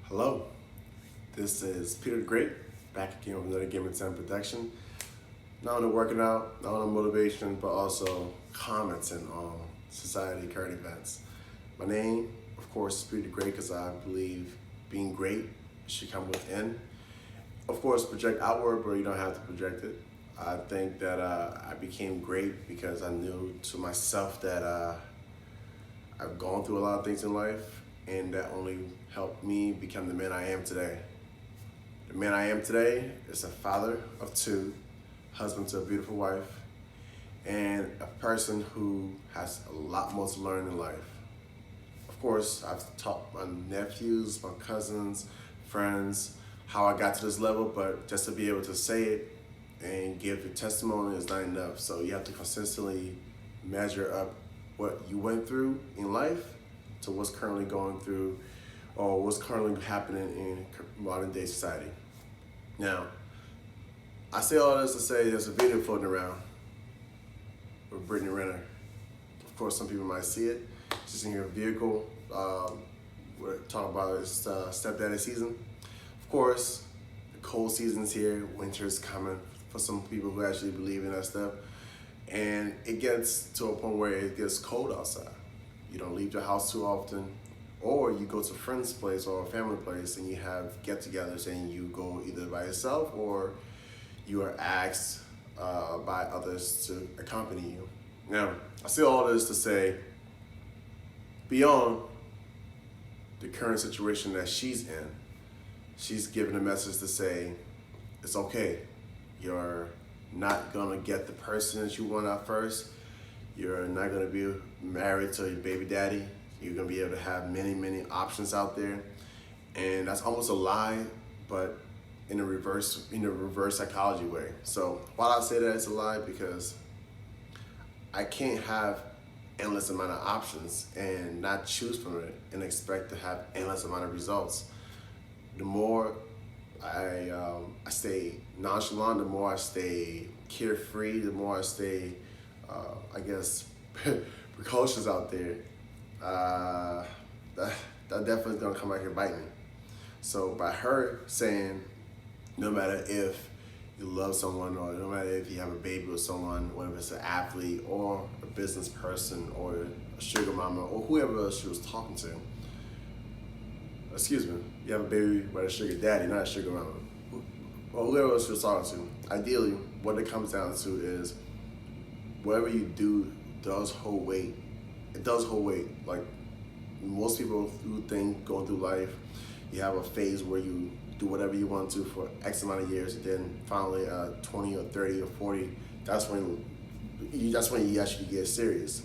Hello, this is Peter the Great, back again with another Game of Time production. Not only working out, not only motivation, but also commenting on society current events. My name, of course, is Peter the Great because I believe being great should come within. Of course, project outward, but you don't have to project it. I think that I became great because I knew to myself that I've gone through a lot of things in life, and that only helped me become the man I am today. The man I am today is a father of two, husband to a beautiful wife, and a person who has a lot more to learn in life. Of course, I've taught my nephews, my cousins, friends, how I got to this level, but just to be able to say it and give the testimony is not enough. So you have to consistently measure up what you went through in life to what's currently going through or what's currently happening in modern day society. Now, I say all this to say there's a video floating around with Brittany Renner. Of course, some people might see it. She's in her vehicle. We're talking about it's stepdaddy season. Of course, the cold season's here. Winter is coming for some people who actually believe in that stuff. And it gets to a point where it gets cold outside. You don't leave your house too often, or you go to a friend's place or a family place and you have get-togethers and you go either by yourself or you are asked by others to accompany you. Now, I say all this to say, beyond the current situation that she's in, she's giving a message to say, it's okay. You're not gonna get the person that you want at first. You're not gonna be married to your baby daddy. You're gonna be able to have many, many options out there. And that's almost a lie, but in a reverse psychology way. So why I say that it's a lie, because I can't have endless amount of options and not choose from it and expect to have endless amount of results. The more I stay nonchalant, the more I stay carefree, the more I stay, precocious out there, that definitely is gonna come back and bite me. So by her saying, no matter if you love someone or no matter if you have a baby with someone, whether it's an athlete or a business person or a sugar mama or whoever else she was talking to, excuse me, you have a baby with a sugar daddy, not a sugar mama, or whoever else she was talking to. Ideally, what it comes down to is whatever you do does hold weight. It does hold weight. Like most people who think going through life, you have a phase where you do whatever you want to for X amount of years, and then finally 20 or 30 or 40, that's when you actually get serious.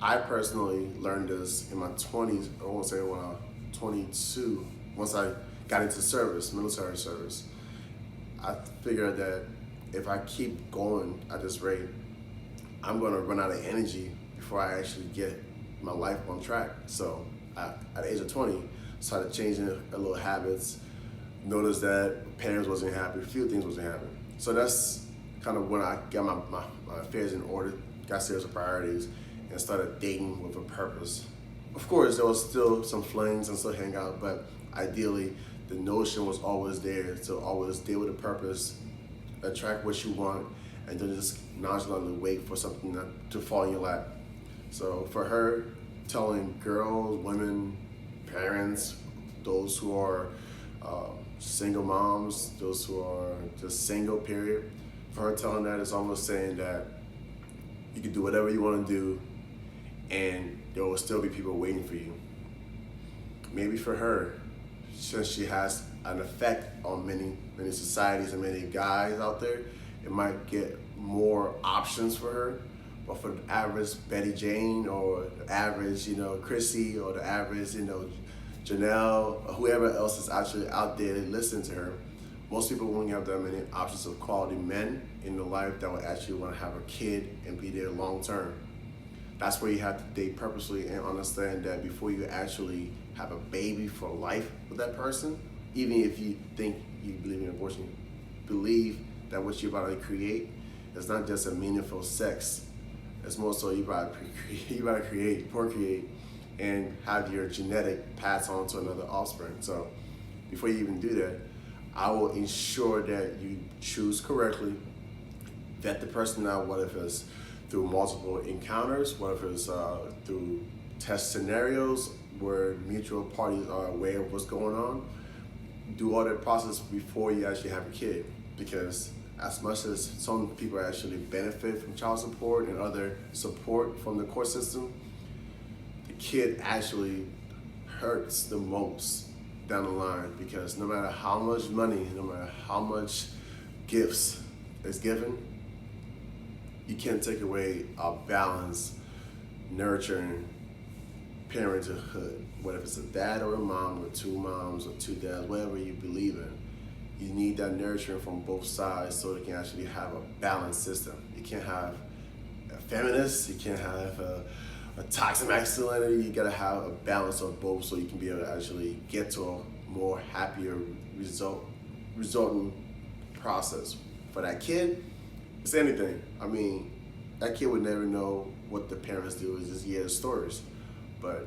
I personally learned this in my 20s, I won't say when I was 22, once I got into service, military service. I figured that if I keep going at this rate, I'm gonna run out of energy before I actually get my life on track. So at the age of 20, started changing a little habits, noticed that parents wasn't happy, a few things wasn't happening. So that's kind of when I got my affairs in order, got serious with priorities, and started dating with a purpose. Of course, there was still some flings and still hang out, but ideally, the notion was always there to always deal with a purpose, attract what you want, and then just nonchalantly wait for something to fall in your lap. So for her, telling girls, women, parents, those who are single moms, those who are just single, period, for her telling that, it's almost saying that you can do whatever you want to do and there will still be people waiting for you. Maybe for her, since she has an effect on many societies and many guys out there, it might get more options for her. But for the average Betty Jane or the average, Chrissy or the average, Janelle or whoever else is actually out there listening to her, most people won't have that many options of quality men in their life that would actually want to have a kid and be there long term. That's where you have to date purposely and understand that before you actually have a baby for life with that person, even if you think you believe in abortion, believe that what you're about to create is not just a meaningful sex. It's more so you about to procreate, and have your genetic pass on to another offspring. So before you even do that, I will ensure that you choose correctly, vet the person out, what if it's through multiple encounters, what if it's through test scenarios where mutual parties are aware of what's going on. Do all that process before you actually have a kid, because as much as some people actually benefit from child support and other support from the court system, the kid actually hurts the most down the line, because no matter how much money, no matter how much gifts is given, you can't take away a balanced, nurturing parenthood. Whether it's a dad or a mom, or two moms or two dads, whatever you believe in, you need that nurturing from both sides so you can actually have a balanced system. You can't have a feminist, you can't have a toxic masculinity. You gotta have a balance of both so you can be able to actually get to a more happier resulting process. For that kid, it's anything. I mean, that kid would never know what the parents do, is just hear the stories. But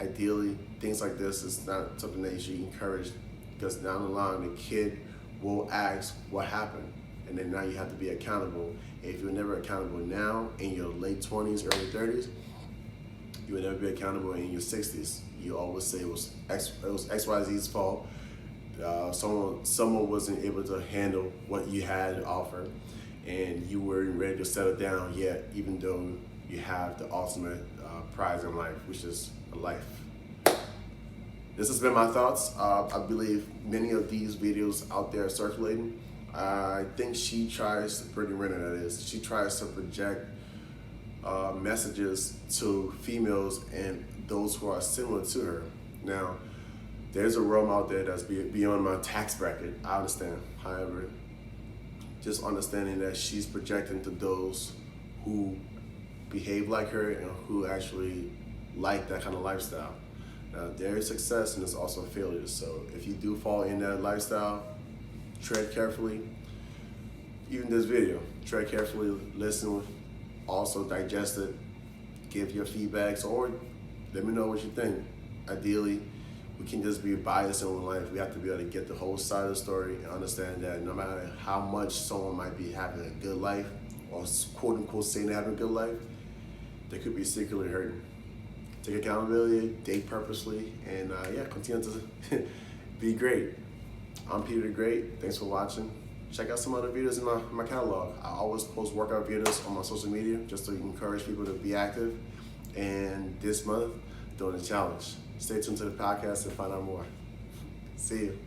ideally, things like this is not something that you should encourage, because down the line, the kid will ask what happened. And then now you have to be accountable. If you're never accountable now in your late 20s, early 30s, you will never be accountable in your 60s. You always say it was XYZ's fault. Someone wasn't able to handle what you had to offer, and you weren't ready to settle down yet, even though you have the ultimate prize in life, which is a life. This has been my thoughts. I believe many of these videos out there are circulating. I think Brittany Renner that is, she tries to project messages to females and those who are similar to her. Now, there's a realm out there that's beyond my tax bracket, I understand. However, just understanding that she's projecting to those who behave like her and who actually like that kind of lifestyle. Now, there is success and there's also failure. So if you do fall in that lifestyle, tread carefully. Even this video, tread carefully, listen, also digest it, give your feedbacks, or let me know what you think. Ideally, we can just be biased in life. We have to be able to get the whole side of the story and understand that no matter how much someone might be having a good life, or quote unquote saying they're having a good life, they could be secretly hurting. Take accountability, date purposely, and continue to be great. I'm Peter the Great. Thanks for watching. Check out some other videos in my catalog. I always post workout videos on my social media just to encourage people to be active. And this month, doing a challenge. Stay tuned to the podcast and find out more. See you.